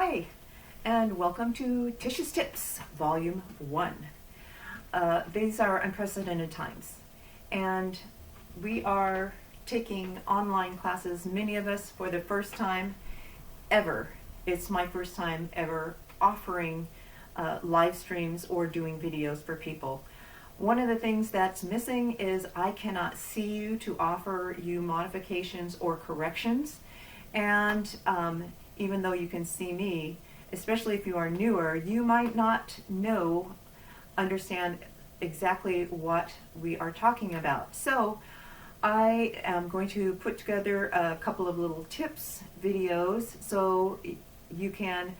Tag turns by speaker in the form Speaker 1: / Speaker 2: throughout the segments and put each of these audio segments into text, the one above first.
Speaker 1: Hi, and welcome to Tish's Tips, Volume 1. These are unprecedented times, and we are taking online classes, many of us for the first time ever. It's my first time ever offering live streams or doing videos for people. One of the things that's missing is I cannot see you to offer you modifications or corrections, and even though you can see me, especially if you are newer, you might not understand exactly what we are talking about. So I am going to put together a couple of little tips videos so you can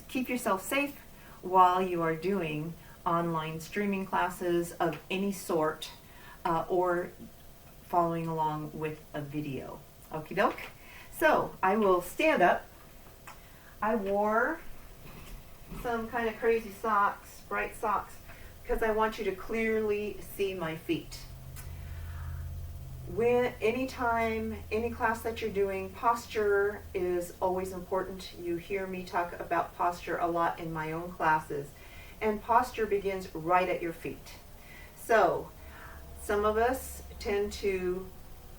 Speaker 1: keep yourself safe while you are doing online streaming classes of any sort or following along with a video. Okie doke. So I will stand up. I wore some kind of crazy socks, bright socks, because I want you to clearly see my feet. Anytime, any class that you're doing, posture is always important. You hear me talk about posture a lot in my own classes, and posture begins right at your feet. So some of us tend to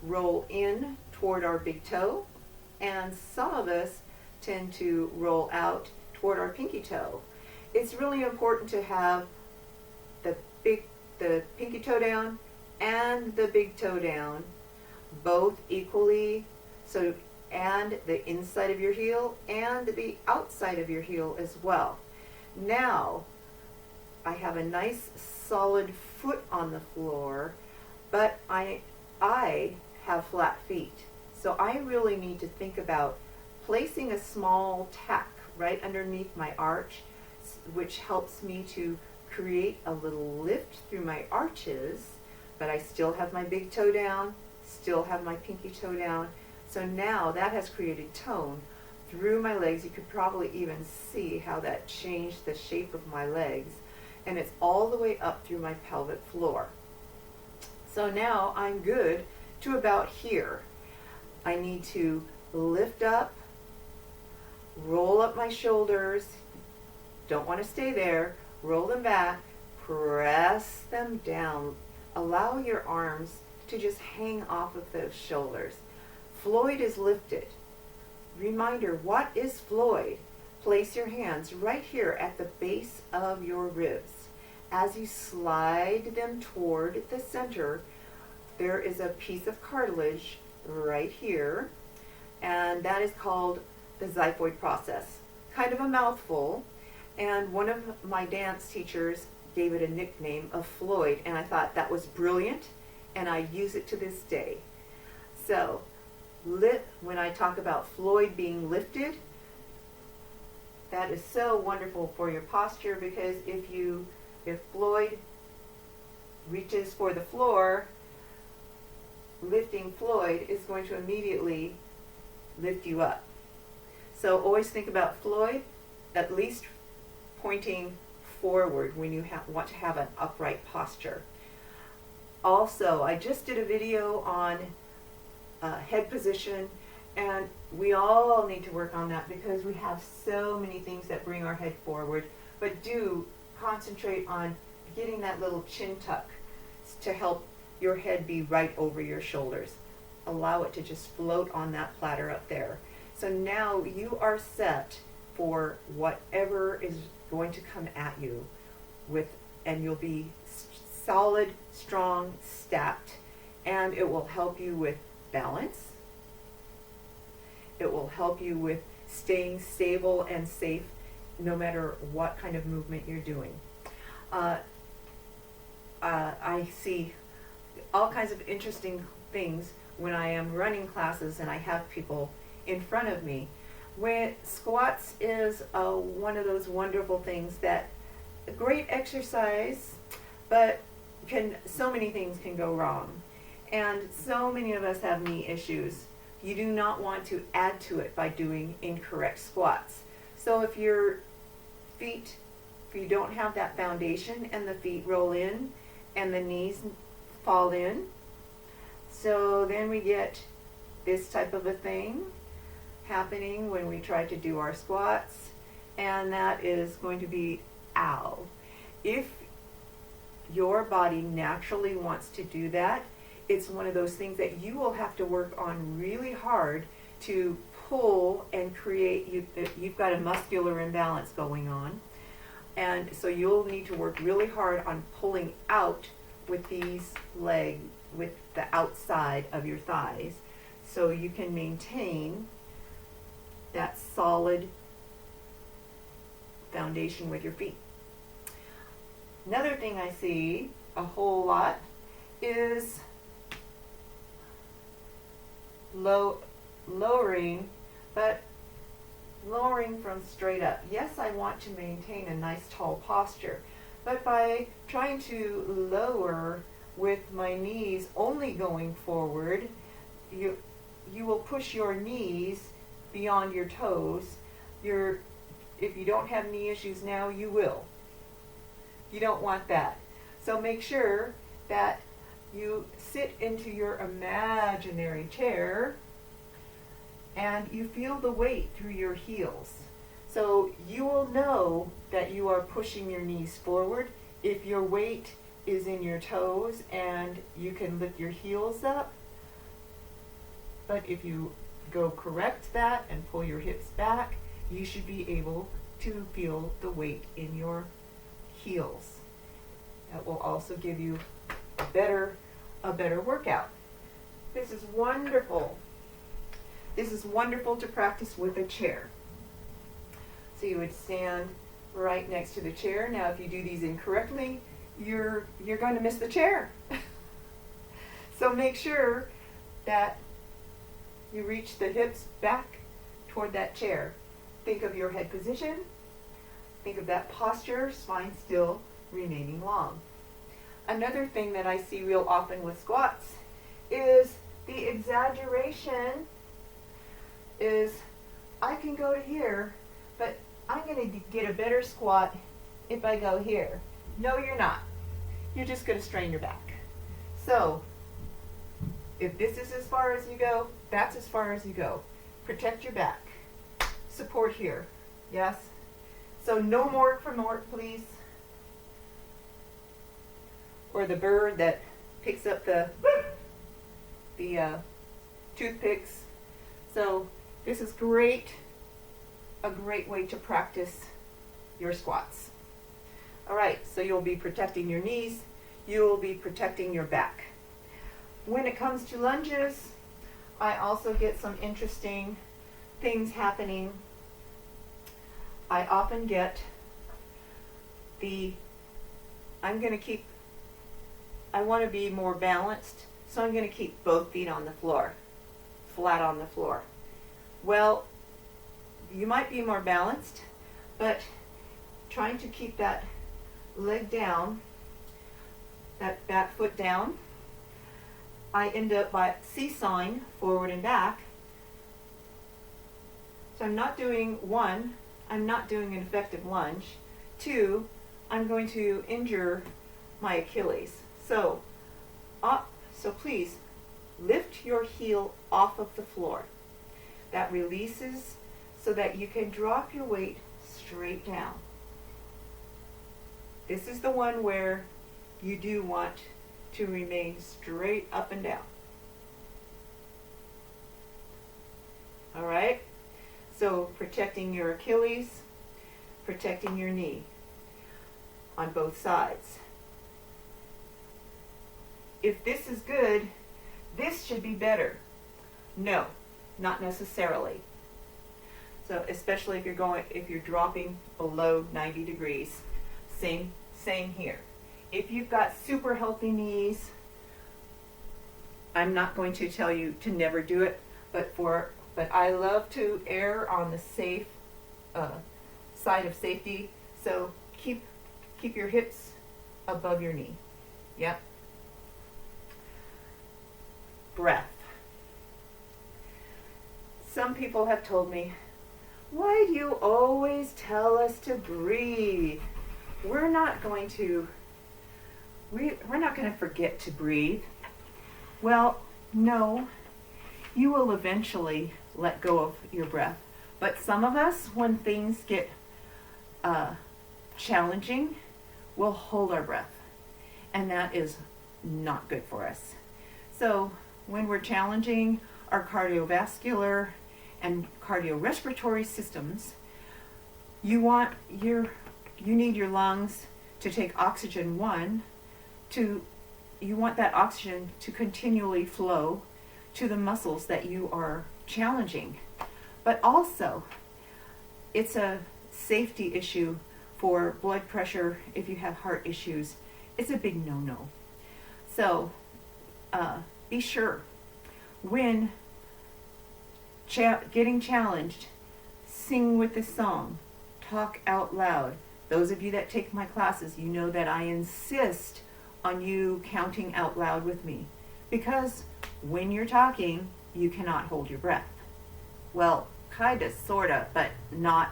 Speaker 1: roll in toward our big toe, and some of us tend to roll out toward our pinky toe. It's really important to have the pinky toe down and the big toe down both equally, and the inside of your heel and the outside of your heel as well. Now I have a nice solid foot on the floor, but I have flat feet. So I really need to think about placing a small tack right underneath my arch, which helps me to create a little lift through my arches, but I still have my big toe down, still have my pinky toe down. So now that has created tone through my legs. You could probably even see how that changed the shape of my legs, and it's all the way up through my pelvic floor. So now I'm good to about here. I need to lift up, roll up my shoulders, don't want to stay there, roll them back, press them down, allow your arms to just hang off of those shoulders. Floyd is lifted. Reminder, what is Floyd? Place your hands right here at the base of your ribs. As you slide them toward the center, there is a piece of cartilage right here, and that is called the xiphoid process. Kind of a mouthful, and one of my dance teachers gave it a nickname of Floyd, and I thought that was brilliant, and I use it to this day. So when I talk about Floyd being lifted, that is so wonderful for your posture, because if Floyd reaches for the floor, lifting Floyd is going to immediately lift you up. So always think about Floyd at least pointing forward when you want to have an upright posture. Also, I just did a video on head position, and we all need to work on that because we have so many things that bring our head forward. But do concentrate on getting that little chin tuck to help your head be right over your shoulders. Allow it to just float on that platter up there. So now you are set for whatever is going to come at you and you'll be solid, strong, stacked, and it will help you with balance. It will help you with staying stable and safe no matter what kind of movement you're doing. I see all kinds of interesting things when I am running classes and I have people in front of me. When squats is one of those wonderful things that a great exercise, but so many things can go wrong. And so many of us have knee issues. You do not want to add to it by doing incorrect squats. So if you don't have that foundation and the feet roll in and the knees fall in, so then we get this type of a thing happening when we try to do our squats. and that is going to be ow. If your body naturally wants to do that, it's one of those things that you will have to work on really hard to pull and create. You've got a muscular imbalance going on, and so you'll need to work really hard on pulling out with these legs, with the outside of your thighs, so you can maintain that solid foundation with your feet. Another thing I see a whole lot is lowering, but lowering from straight up. Yes, I want to maintain a nice tall posture, but by trying to lower with my knees only going forward, you will push your knees beyond your toes. If you don't have knee issues now, you will. You don't want that. So make sure that you sit into your imaginary chair and you feel the weight through your heels. So you will know that you are pushing your knees forward if your weight is in your toes and you can lift your heels up. But if you go correct that and pull your hips back, you should be able to feel the weight in your heels. That will also give you a better workout. This is wonderful. This is wonderful to practice with a chair. So you would stand right next to the chair. Now if you do these incorrectly, you're going to miss the chair. So make sure that you reach the hips back toward that chair. Think of your head position. Think of that posture, spine still remaining long. Another thing that I see real often with squats is the exaggeration is, I can go to here, but I'm going to get a better squat if I go here. No, you're not. You're just going to strain your back. So if this is as far as you go, that's as far as you go. Protect your back. Support here. Yes? So no more for more, please. Or the bird that picks up the toothpicks. So this is great, a great way to practice your squats. All right, so you'll be protecting your knees, you'll be protecting your back. When it comes to lunges, I also get some interesting things happening. I often get I want to be more balanced, so I'm going to keep both feet on the floor, flat on the floor. Well, you might be more balanced, but trying to keep that leg down, that back foot down, I end up by seesawing forward and back. So I'm not doing one, I'm not doing an effective lunge. Two, I'm going to injure my Achilles. So please lift your heel off of the floor. That releases so that you can drop your weight straight down. This is the one where you do want to remain straight up and down. All right? So protecting your Achilles, protecting your knee on both sides. If this is good, this should be better. No, not necessarily. So especially if you're dropping below 90 degrees, same here. If you've got super healthy knees, I'm not going to tell you to never do it, but I love to err on the safe side of safety. So keep your hips above your knee. Yep. Breath. Some people have told me, why do you always tell us to breathe? We're not going to forget to breathe. Well, no, you will eventually let go of your breath. But some of us, when things get challenging, we'll hold our breath. And that is not good for us. So when we're challenging our cardiovascular and cardiorespiratory systems, you need your lungs to take oxygen you want that oxygen to continually flow to the muscles that you are challenging. But also, it's a safety issue for blood pressure. If you have heart issues, it's a big no-no. So be sure when getting challenged, sing with the song, talk out loud. Those of you that take my classes, you know that I insist on you counting out loud with me, because when you're talking, you cannot hold your breath. Well, kinda, sorta, but not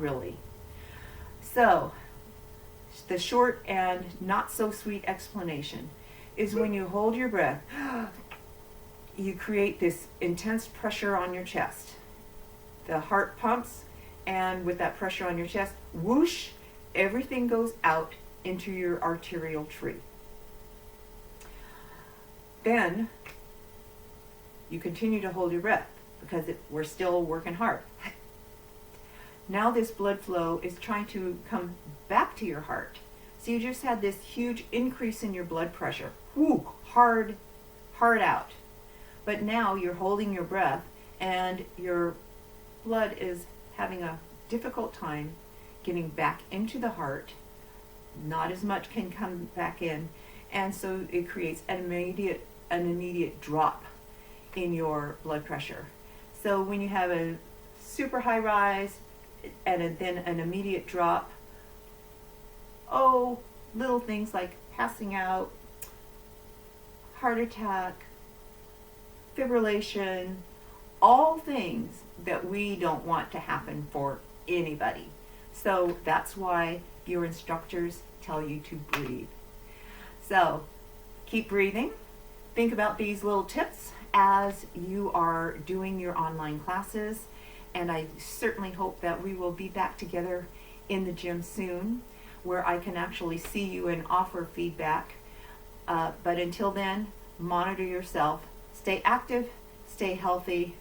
Speaker 1: really. So, the short and not so sweet explanation is when you hold your breath, you create this intense pressure on your chest. The heart pumps, and with that pressure on your chest, whoosh, everything goes out into your arterial tree. Then you continue to hold your breath because we're still working hard. Now this blood flow is trying to come back to your heart. So you just had this huge increase in your blood pressure. Whoo, hard out. But now you're holding your breath and your blood is having a difficult time getting back into the heart. Not as much can come back in. And so it creates an immediate drop in your blood pressure. So when you have a super high rise and then an immediate drop, little things like passing out, heart attack, fibrillation, all things that we don't want to happen for anybody. So that's why your instructors tell you to breathe. So keep breathing. Think about these little tips as you are doing your online classes, and I certainly hope that we will be back together in the gym soon where I can actually see you and offer feedback. But until then, monitor yourself, stay active, stay healthy,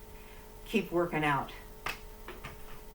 Speaker 1: keep working out.